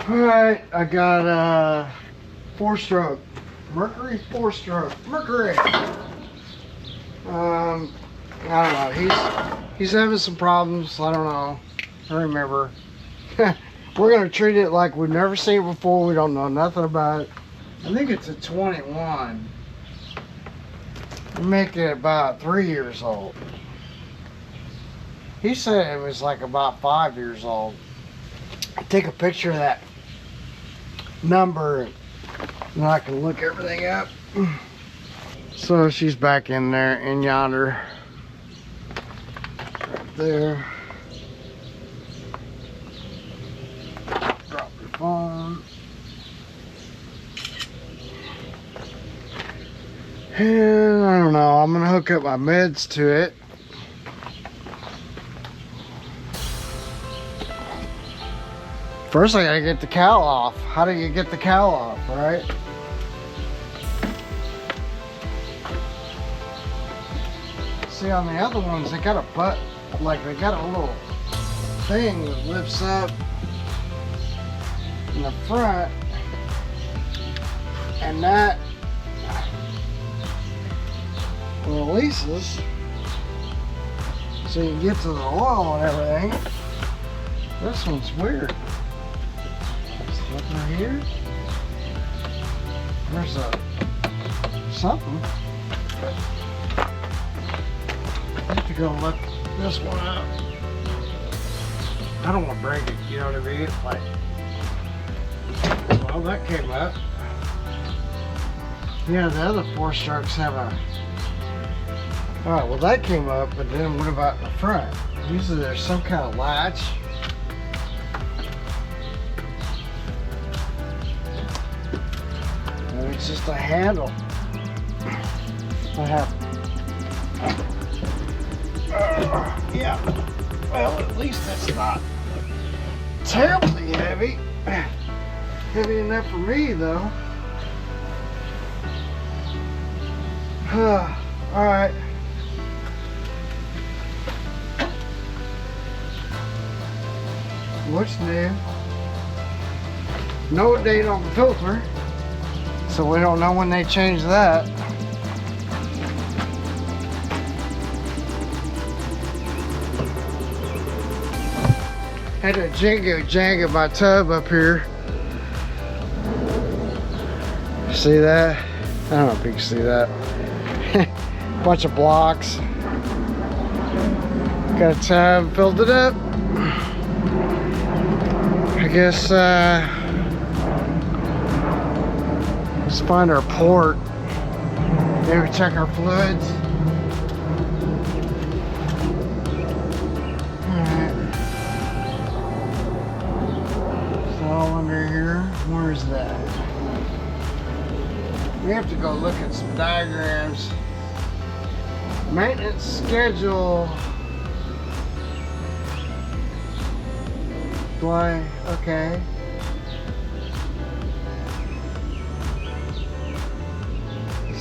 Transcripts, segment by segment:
Alright, I got a 4-stroke. Mercury 4-stroke. Mercury! I don't know. He's having some problems. I don't know. I remember. We're going to treat it like we've never seen it before. We don't know nothing about it. I think it's a 21. We make it about 3 years old. He said it was like about 5 years old. I take a picture of that number and then I can look everything up. So she's back in there, in yonder. Right there. Drop the phone. And I don't know, I'm gonna hook up my meds to it. First I gotta get the cowl off. How do you get the cowl off, right? See, on the other ones, they got a butt, like they got a little thing that lifts up in the front, and that releases so you can get to the oil and everything. This one's weird. Nothing right here. There's something. I have to go look this one up. I don't want to break it, you know what I mean? Like, well, that came up. Yeah, the other 4-strokes have a. Alright, well that came up, but then what about the front? Usually there's some kind of latch. It's just a handle. I have. Yeah. Well, at least that's not terribly heavy. Heavy enough for me, though. All right. What's new? No date on the filter. So we don't know when they change that. Had to jangle my tub up here. See that? I don't know if you can see that. Bunch of blocks. Got a tub, filled it up. I guess let's find our port. Maybe check our fluids. Alright. It's all under here. Where is that? We have to go look at some diagrams. Maintenance schedule. Why? Okay.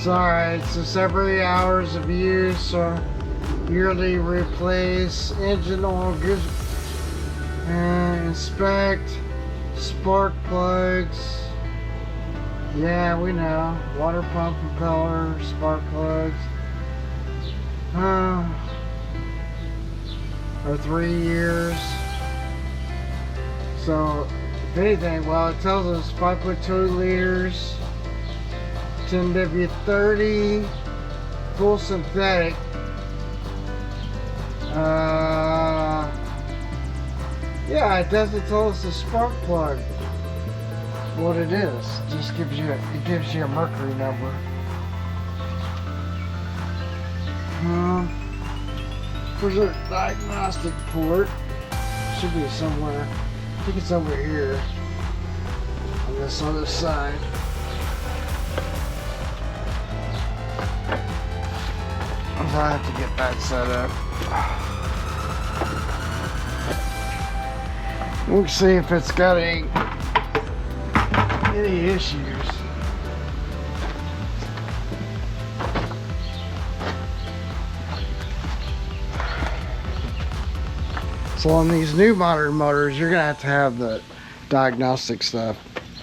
Alright, so several hours of use or yearly replace engine oil, inspect spark plugs. Yeah, we know. Water pump, propeller, spark plugs. Or 3 years. So, if anything, well, it tells us 5.2 liters. 10W30 full synthetic. Yeah, it doesn't tell us the spark plug what it is. It just gives you a mercury number. Where's our diagnostic port? Should be somewhere. I think it's over here on this other side. I have to get that set up. We'll see if it's got any issues. So on these new modern motors, you're gonna have to have the diagnostic stuff.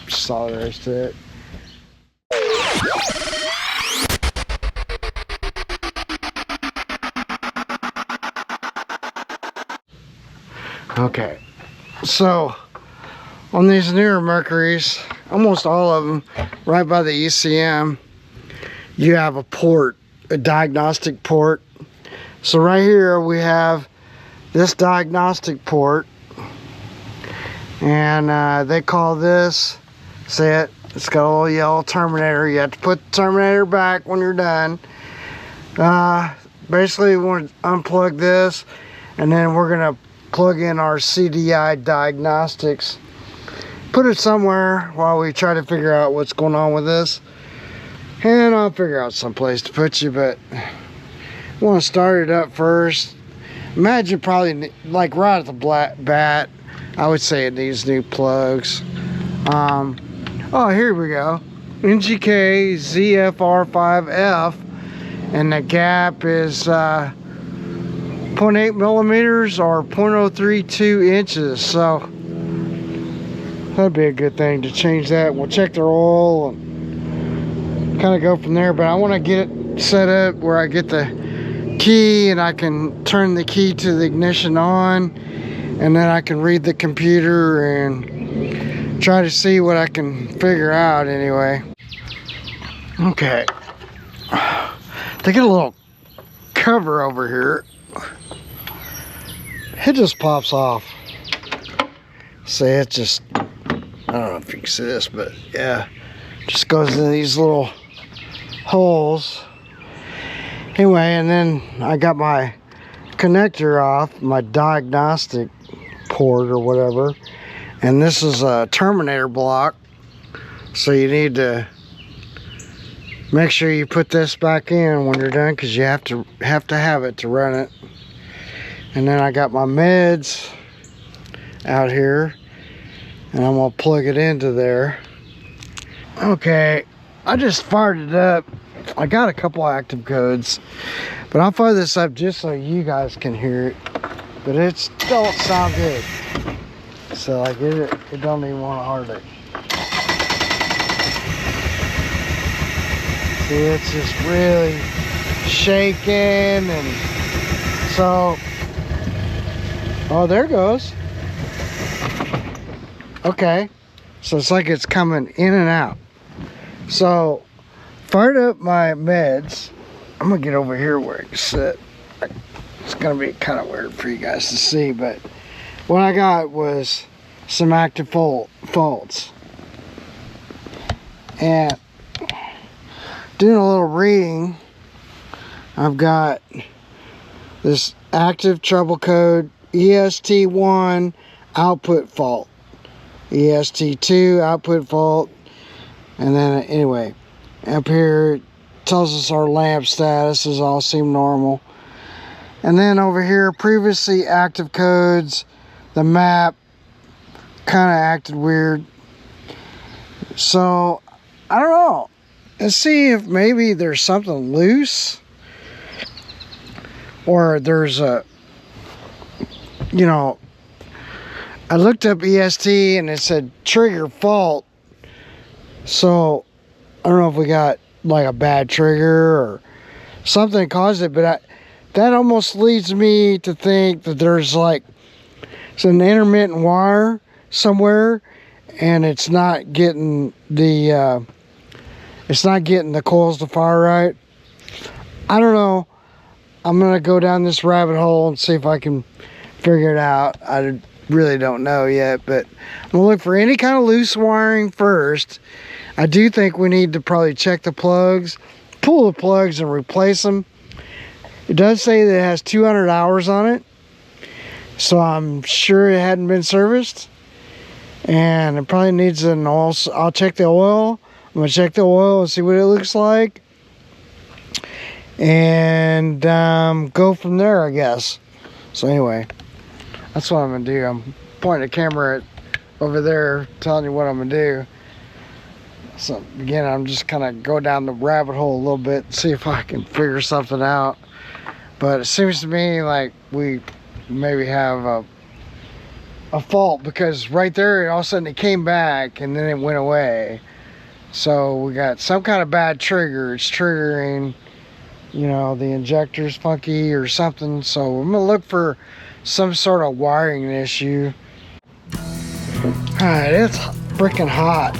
Just all there is to it. Okay, so on these newer Mercuries, almost all of them, right by the ECM, you have a port, a diagnostic port. So right here we have this diagnostic port, and they call this, see it, it's got a little yellow terminator. You have to put the terminator back when you're done. Basically we want to unplug this, and then we're gonna plug in our CDI diagnostics, put it somewhere while we try to figure out what's going on with this, and I'll figure out some place to put you. But I want to start it up first. Imagine probably like right at the bat, I would say it needs new plugs. Oh, here we go, NGK ZFR5F, and the gap is 0.8 millimeters or 0.032 inches, so that'd be a good thing to change that. We'll check their oil and kind of go from there, but I want to get it set up where I get the key and I can turn the key to the ignition on, and then I can read the computer and try to see what I can figure out anyway. Okay, they get a little cover over here. It just pops off. See, it just, I don't know if you can see this, but yeah, just goes in these little holes. Anyway, and then I got my connector off, my diagnostic port or whatever, and this is a terminator block, so you need to make sure you put this back in when you're done, because you have to have it to run it. And then I got my meds out here, and I'm gonna plug it into there. Okay, I just fired it up. I got a couple active codes, but I'll fire this up just so you guys can hear it. But it don't sound good, so like it don't even want to hard it. See, it's just really shaking, and so. Oh, there it goes. Okay, so it's like it's coming in and out. So, fired up my meds. I'm gonna get over here where I can sit. It's gonna be kind of weird for you guys to see, but what I got was some active faults. And doing a little reading, I've got this active trouble code EST1 output fault, EST2 output fault, and then anyway, up here it tells us our lamp status all seem normal. And then over here, previously active codes, the map kind of acted weird. So I don't know, let's see if maybe there's something loose, or there's a, you know, I looked up EST and it said trigger fault. So I don't know if we got like a bad trigger or something caused it, but that almost leads me to think that there's like an intermittent wire somewhere, and it's not getting the coils to fire right. I don't know. I'm gonna go down this rabbit hole and see if I can figure it out. I really don't know yet, but I'm gonna look for any kind of loose wiring first. I do think we need to probably check the plugs, pull the plugs and replace them. It does say that it has 200 hours on it, so I'm sure it hadn't been serviced, and it probably needs an oil. I'll check the oil. I'm gonna check the oil and see what it looks like, and go from there, I guess. So anyway, that's what I'm gonna do. I'm pointing the camera at over there, telling you what I'm gonna do. So again, I'm just kind of go down the rabbit hole a little bit, see if I can figure something out. But it seems to me like we maybe have a fault, because right there all of a sudden it came back and then it went away. So we got some kind of bad trigger. It's triggering, you know, the injector's funky or something. So I'm gonna look for some sort of wiring issue. Alright, it's freaking hot.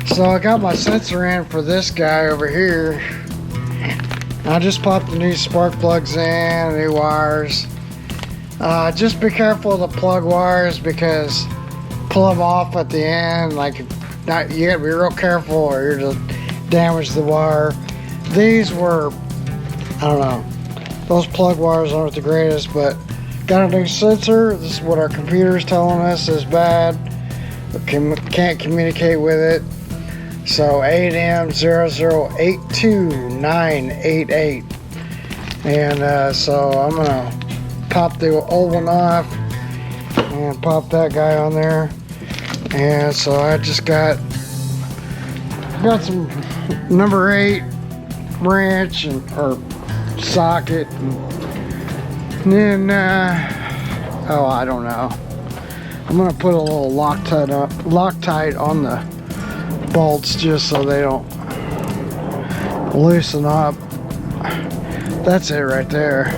So I got my sensor in for this guy over here. I just popped the new spark plugs in, new wires. Just be careful of the plug wires, because pull them off at the end. Like, you gotta be real careful or you're just damage the wire. These were, I don't know, those plug wires aren't the greatest, but got a new sensor. This is what our computer's telling us is bad. Can't communicate with it. So 8M0082988. And so I'm gonna pop the old one off and pop that guy on there. And so I just got some number 8 wrench or socket, and then oh, I don't know, I'm gonna put a little Loctite on the bolts just so they don't loosen up. That's it right there.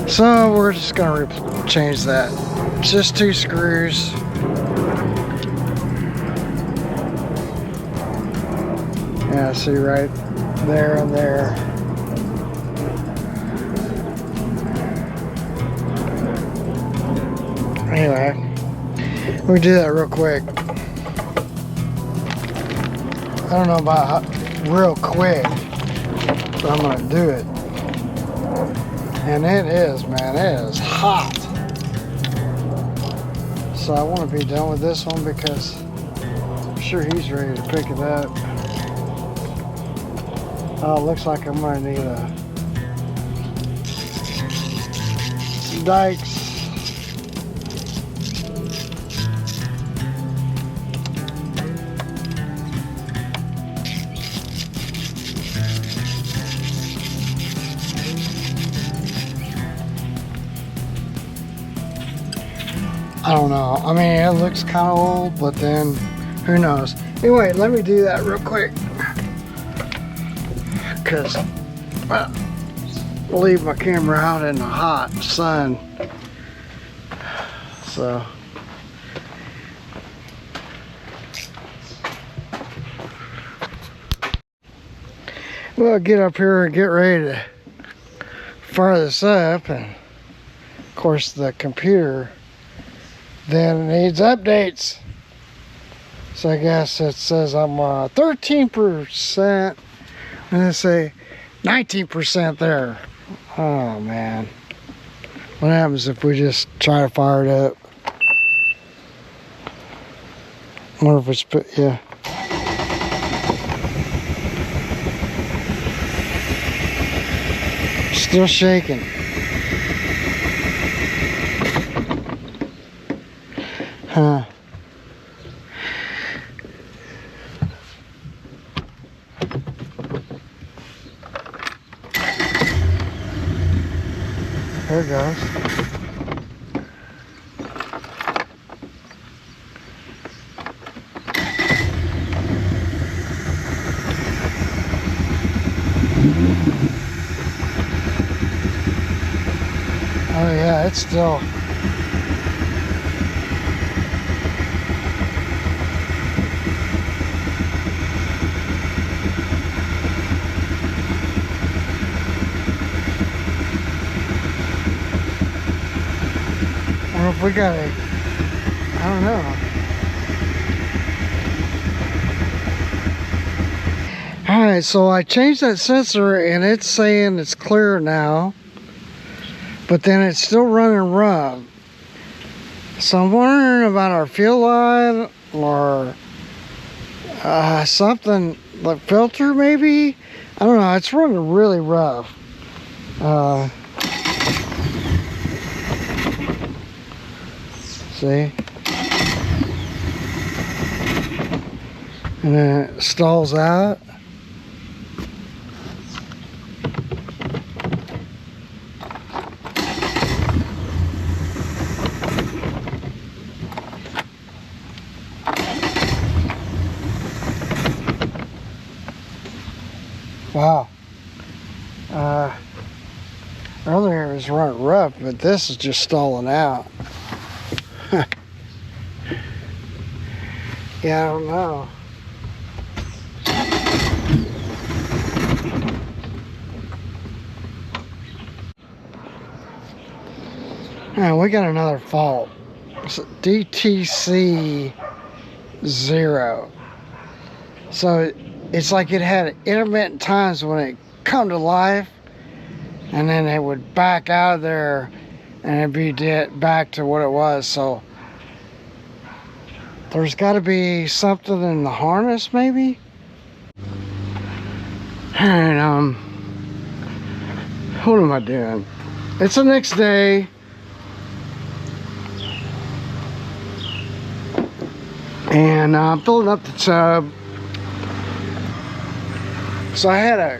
So we're just gonna change that. It's just 2 screws. Yeah, see right there and there. Anyway, let me do that real quick. I don't know about real quick, but I'm gonna do it. And it is, man, it is hot. So I want to be done with this one, because I'm sure he's ready to pick it up. Oh, it looks like I'm gonna need some dikes. I don't know. I mean, it looks kind of old, but then who knows? Anyway, let me do that real quick, because I'll leave my camera out in the hot sun. So we'll get up here and get ready to fire this up. And of course the computer then needs updates. So I guess it says I'm 13%. And I say 19% there. Oh man. What happens if we just try to fire it up? I wonder if it's put, yeah. Still shaking. Huh. There it goes. Oh yeah, it's still. Or if we got a, I don't know. Alright, so I changed that sensor and it's saying it's clear now, but then it's still running rough. So I'm wondering about our fuel line or something, like filter maybe? I don't know, it's running really rough. See? And then it stalls out. Wow. Earlier it was running rough, but this is just stalling out. Yeah, I don't know. Man, we got another fault. It's DTC 0. So it's like it had intermittent times when it come to life, and then it would back out of there and it'd be back to what it was. So there's got to be something in the harness, maybe. And what am I doing? It's the next day. And I'm filling up the tub. So I had a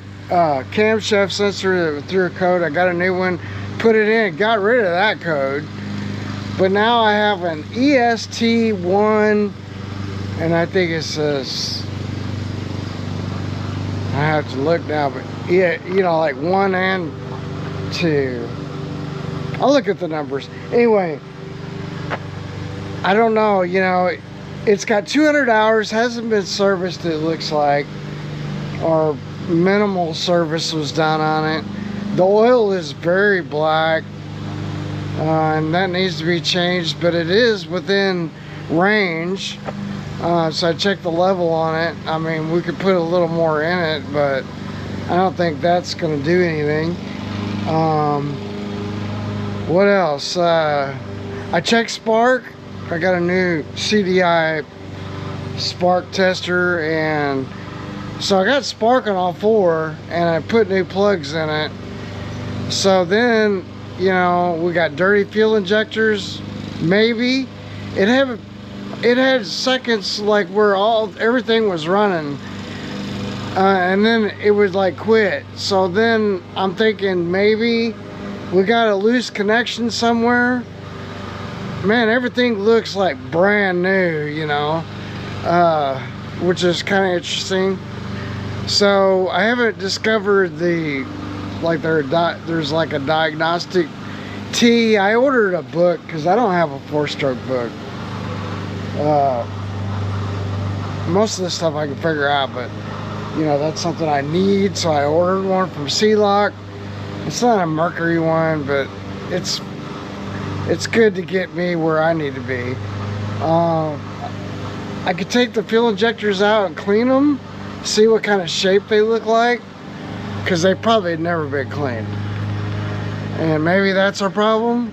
camshaft sensor that threw a code. I got a new one, put it in, got rid of that code. But now I have an EST1, and I think it says, I have to look now, but yeah, you know, like 1 and 2. I'll look at the numbers. Anyway, I don't know, you know, it's got 200 hours, hasn't been serviced, it looks like, or minimal service was done on it. The oil is very black, and that needs to be changed, but it is within range. So I checked the level on it. I mean, we could put a little more in it, but I don't think that's going to do anything. What else? I checked spark. I got a new CDI spark tester, and so I got spark on all 4, and I put new plugs in it. So then, you know, we got dirty fuel injectors, maybe. It had seconds like where everything was running, and then it would like quit. So then I'm thinking maybe we got a loose connection somewhere. Man, everything looks like brand new, you know, which is kind of interesting. So I haven't discovered there's like a Diagnostic T. I ordered a book because I don't have a 4-stroke book. Most of this stuff I can figure out, but you know, that's something I need, so I ordered one from C-Lock. It's not a Mercury one, but it's good to get me where I need to be. I could take the fuel injectors out and clean them, see what kind of shape they look like, because they probably had never been cleaned, and maybe that's our problem.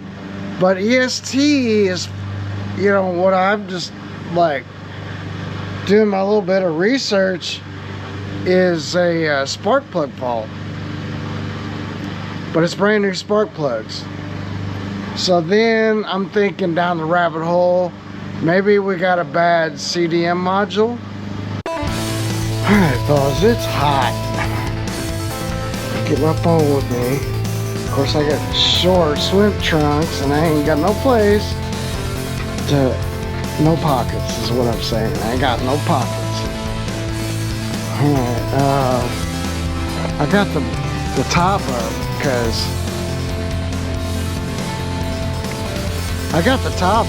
But EST is, you know, what I'm just like doing my little bit of research is a spark plug fault, but it's brand new spark plugs. So then I'm thinking down the rabbit hole, maybe we got a bad CDM module. Alright fellas, it's hot. Get my phone with me. Of course I got short swim trunks and I ain't got no place to, no pockets is what I'm saying. I ain't got no pockets. Alright, I got the top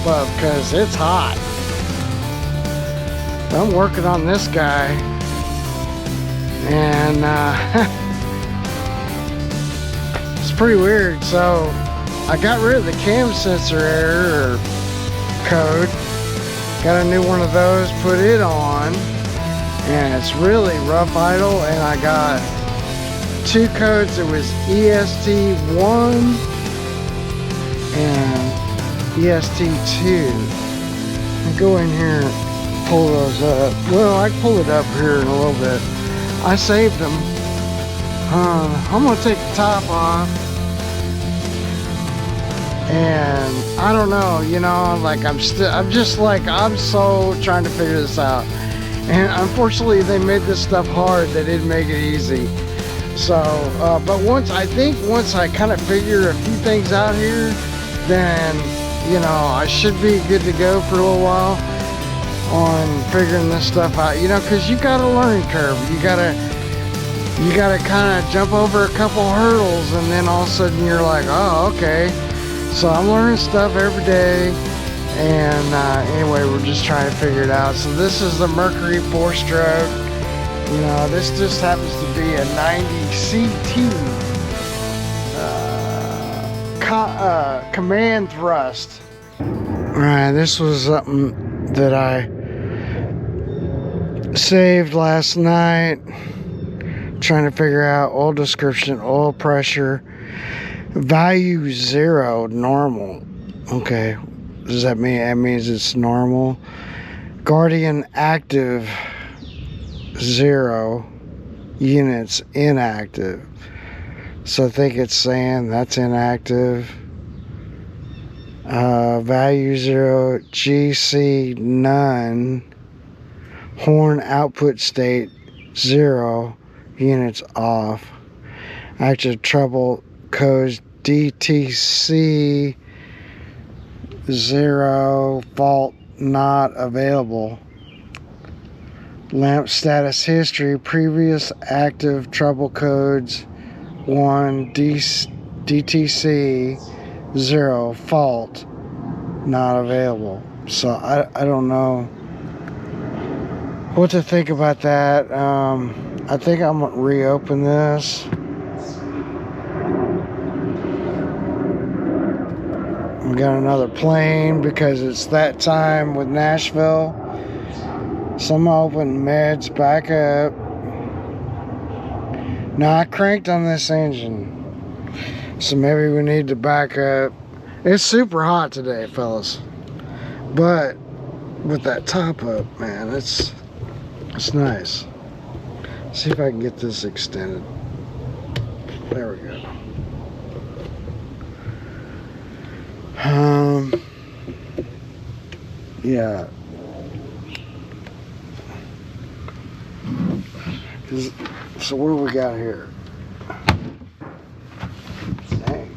up because it's hot. I'm working on this guy, and it's pretty weird. So I got rid of the cam sensor error or code, got a new one of those, put it on, and it's really rough idle. And I got 2 codes. It was EST1 and EST2. I'll go in here and pull those up. Well, I can pull it up here in a little bit. I saved them. I'm gonna take the top off, and I don't know, you know, like I'm so trying to figure this out, and unfortunately they made this stuff hard. They didn't make it easy. So but once I kind of figure a few things out here, then, you know, I should be good to go for a little while on figuring this stuff out, you know, because you got a learning curve. You you gotta kind of jump over a couple hurdles, and then all of a sudden you're like, oh, okay. So I'm learning stuff every day, and anyway, we're just trying to figure it out. So this is the Mercury 4-stroke. You know, this just happens to be a 90 CT command thrust. Alright, this was something that I saved last night. Trying to figure out oil description, oil pressure, value 0, normal. Okay, does that mean that means it's normal? Guardian active 0 units, inactive. So I think it's saying that's inactive. Value 0, GC none, horn output state 0, units off. Active trouble codes DTC 0, fault not available. Lamp status history, previous active trouble codes 1, DTC 0, fault not available. So I don't know what to think about that. I think I'm gonna reopen this. We got another plane because it's that time with Nashville. So I'm gonna open meds back up. Now I cranked on this engine, so maybe we need to back up. It's super hot today, fellas, but with that top up, man, it's nice. See if I can get this extended. There we go. Yeah. So what do we got here? Dang.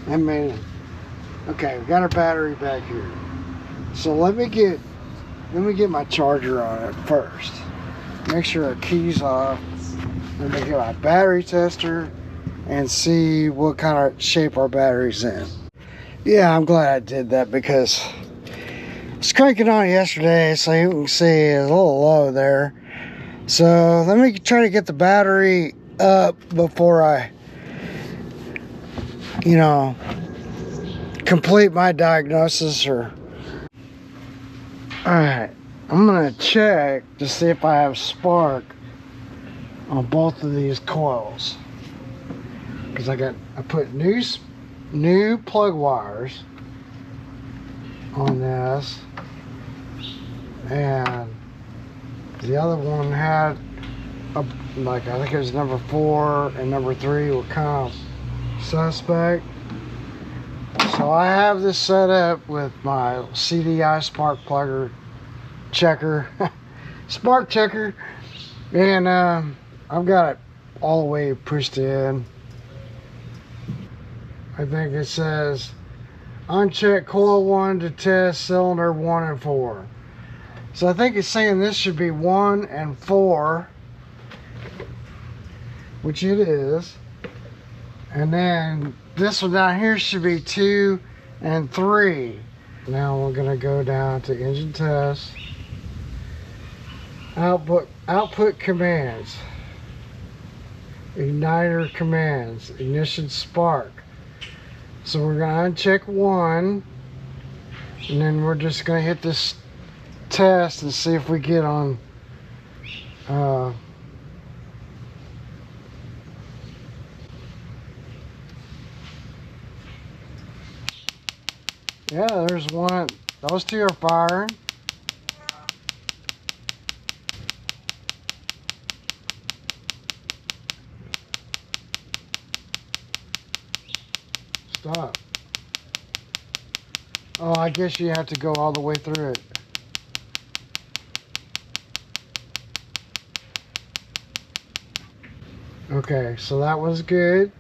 I made it. Okay, we got our battery back here. So let me get my charger on it first. Make sure our key's off. Let me get my battery tester and see what kind of shape our battery's in. Yeah, I'm glad I did that because I was cranking on yesterday, so you can see it's a little low there. So let me try to get the battery up before I, you know, complete my diagnosis. Or alright, I'm gonna check to see if I have spark on both of these coils, because I put new plug wires on this, and the other one had like, I think it was number 4 and number 3 were kind of suspect. So I have this set up with my CDI spark plugger checker, spark checker, and I've got it all the way pushed in. I think it says uncheck coil 1 to test cylinder 1 and 4. So I think it's saying this should be 1 and 4, which it is. And then this one down here should be 2 and 3. Now we're gonna go down to engine test. Output commands. Igniter commands. Ignition spark. So we're gonna uncheck 1, and then we're just gonna hit this test and see if we get on yeah, there's one. Those 2 are firing. Stop. Oh, I guess you have to go all the way through it. Okay, so that was good.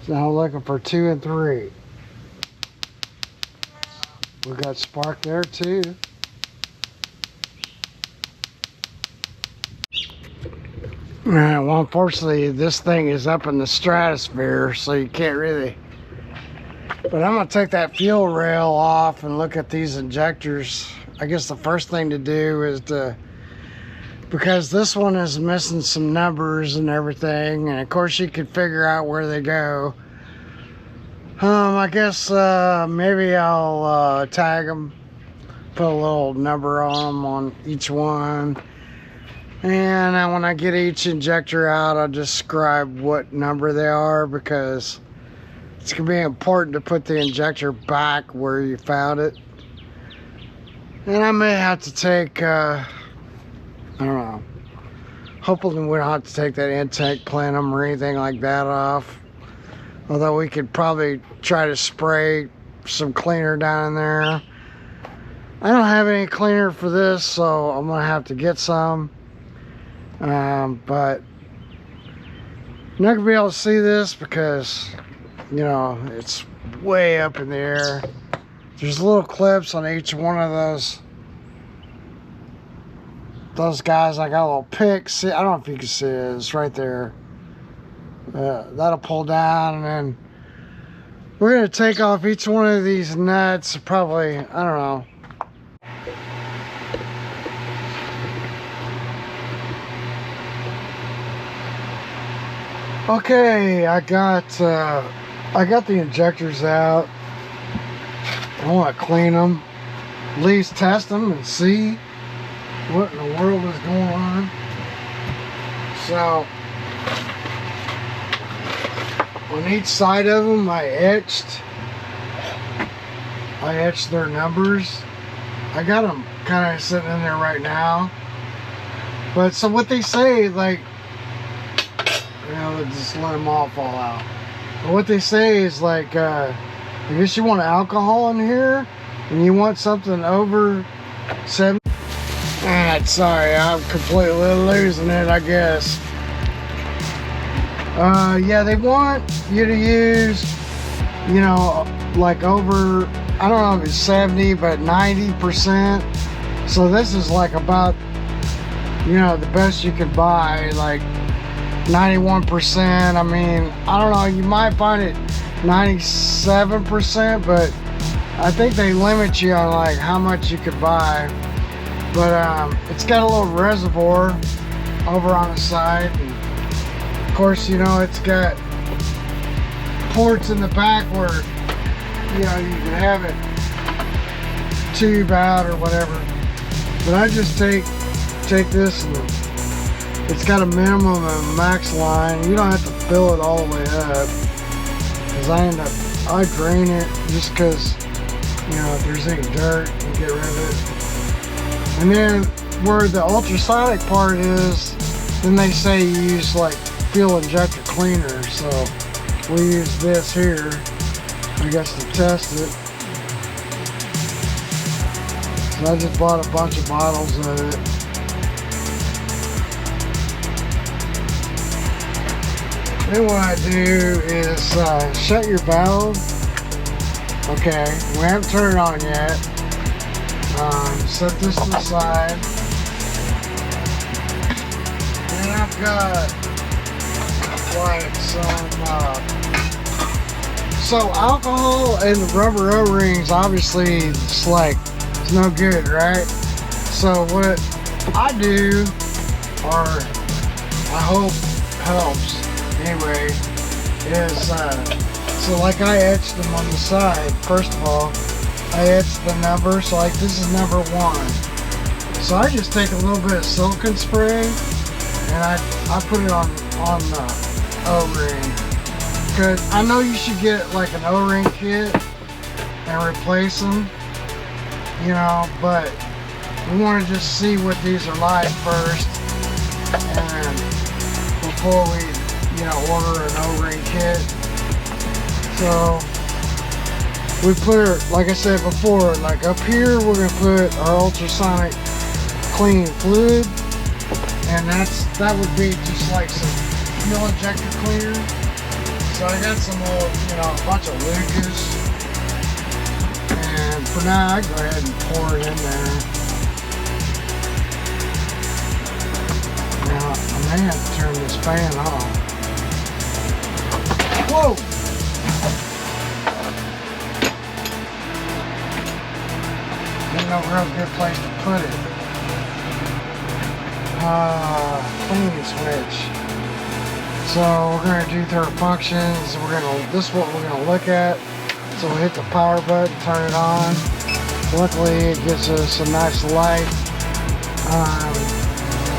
So now I'm looking for 2 and 3. We got spark there too. Well, unfortunately, this thing is up in the stratosphere, so you can't really. But I'm gonna take that fuel rail off and look at these injectors. I guess the first thing to do is because this one is missing some numbers and everything, and of course you can figure out where they go. I guess maybe I'll tag them, put a little number on them on each one, and then when I get each injector out, I'll describe what number they are, because it's gonna be important to put the injector back where you found it. And I may have to take I don't know, hopefully we don't have to take that intake plenum or anything like that off. Although we could probably try to spray some cleaner down in there. I don't have any cleaner for this, so I'm gonna have to get some. But I'm not gonna be able to see this because, you know, it's way up in the air. There's little clips on each one of those guys. I got a little pick. See, I don't know if you can see it. It's right there. That'll pull down, and then we're going to take off each one of these nuts. Probably, I don't know. Okay, I got the injectors out. I want to clean them, at least test them and see what in the world is going on. So on each side of them, I etched their numbers. I got them kind of sitting in there right now. But so what they say, like, you know, just let them all fall out. But what they say is like, I guess you want alcohol in here, and you want something over 7. Sorry, I'm completely losing it, I guess. Yeah, they want you to use, you know, like over, I don't know if it's 70, but 90%. So this is like about, you know, the best you could buy, like 91%. I mean, I don't know, you might find it 97%, but I think they limit you on like how much you could buy. But it's got a little reservoir over on the side, and of course, you know, it's got ports in the back where, you know, you can have it tube out or whatever. But I just take this, and it's got a minimum and a max line. You don't have to fill it all the way up, because I drain it just because, you know, if there's any dirt, you get rid of it. And then where the ultrasonic part is, then they say you use like fuel injector cleaner. So we use this here, I guess, to test it. So I just bought a bunch of bottles of it. Then what I do is shut your valve. Okay, we haven't turned it on yet. Set this to the side. And I've got like so alcohol and the rubber O-rings, obviously it's like, it's no good, right? So what I do, or I hope helps anyway, is so like I etched them on the side. First of all, I etched the number, so like this is number 1. So I just take a little bit of silicone spray and I put it on the O-ring. Because I know you should get like an O-ring kit and replace them, you know, but we want to just see what these are like first, and before we, you know, order an O-ring kit. So we put, like I said before, like up here we're going to put our ultrasonic clean fluid, and that would be just like some fuel injector cleaner. So I got some little, you know, a bunch of Lucas. And for now, I go ahead and pour it in there. Now, I may have to turn this fan off. Whoa! There's no real good place to put it. Cleaning switch. So we're going to do their functions. This is what we're going to look at. So we hit the power button, turn it on. Luckily it gives us a nice light.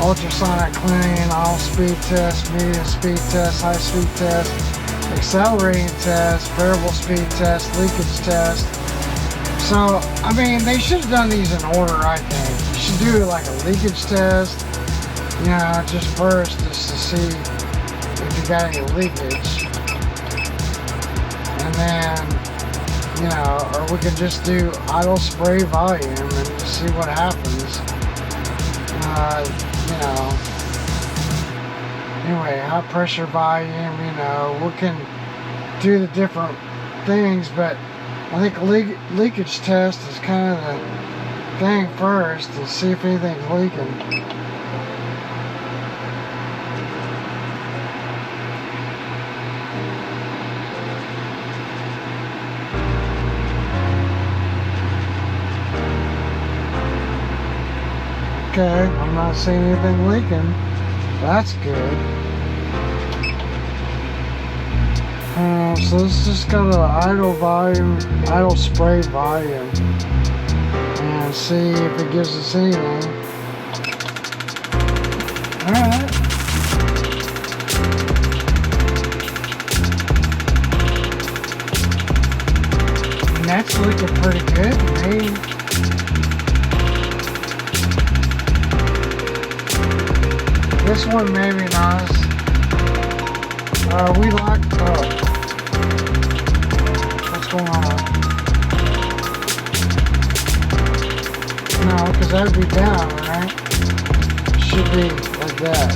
Ultrasonic cleaning, all speed test, medium speed test, high speed test, accelerating test, variable speed test, leakage test. So, I mean, they should have done these in order, I think. You should do like a leakage test, you know, just first, just to see if you got any leakage. And then, you know, or we could just do idle spray volume and just see what happens. You know, anyway, high pressure volume, you know, we can do the different things, but I think leakage test is kind of the thing first to see if anything's leaking. Okay, I'm not seeing anything leaking. That's good. So this just got an idle volume, idle spray volume, and see if it gives us anything. Alright. And that's looking pretty good to me. This one maybe not. We locked up. What's going on? No, because that'd be down, right? Should be like that.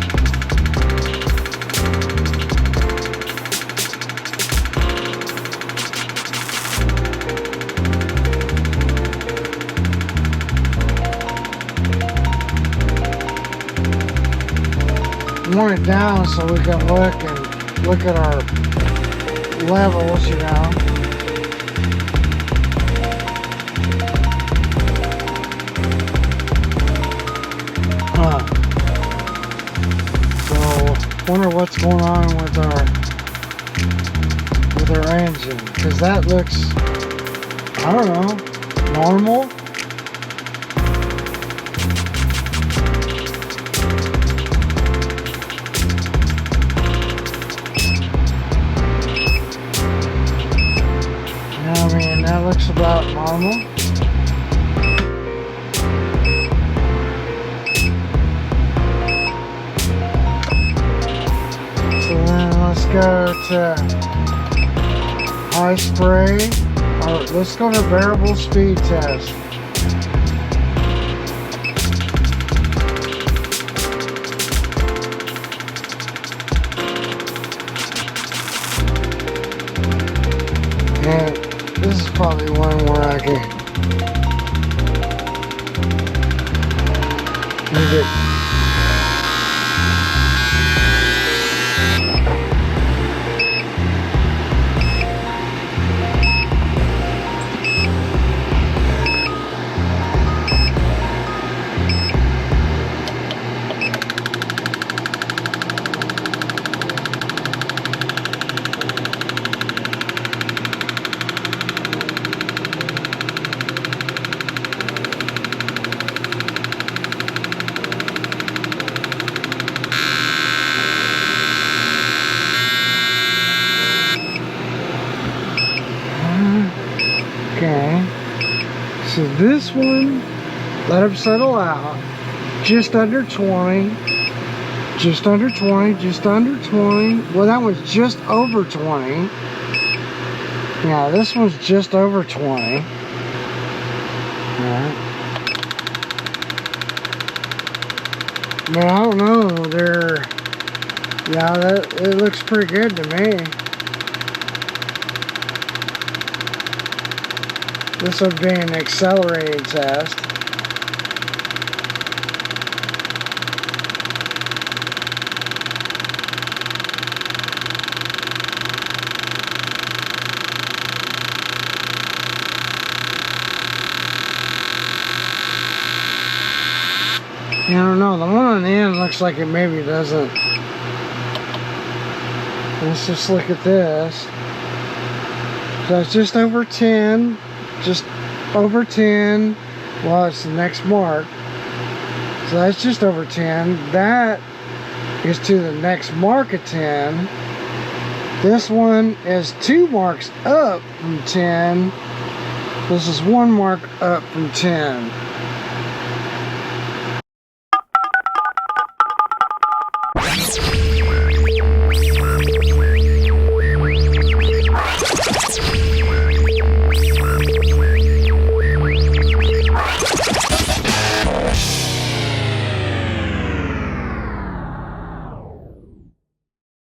We want it down so we can look at our levels, you know. So wonder what's going on with our engine, because that looks, I don't know, normal. I mean, that looks about normal. So then let's go to high spray, or let's go to variable speed test. And this is probably one where I can move it. Okay, so this one, let them settle out, just under 20, just under 20, just under 20. Well, that was just over 20. Yeah, this one's just over 20. Alright. But I don't know, it looks pretty good to me. This would be an accelerated test. I don't know, the one on the end looks like it maybe doesn't. Let's just look at this. So it's just over 10. Just over 10. Well, it's the next mark. So that's just over 10. That is to the next mark of 10. This one is 2 marks up from 10. This is 1 mark up from 10.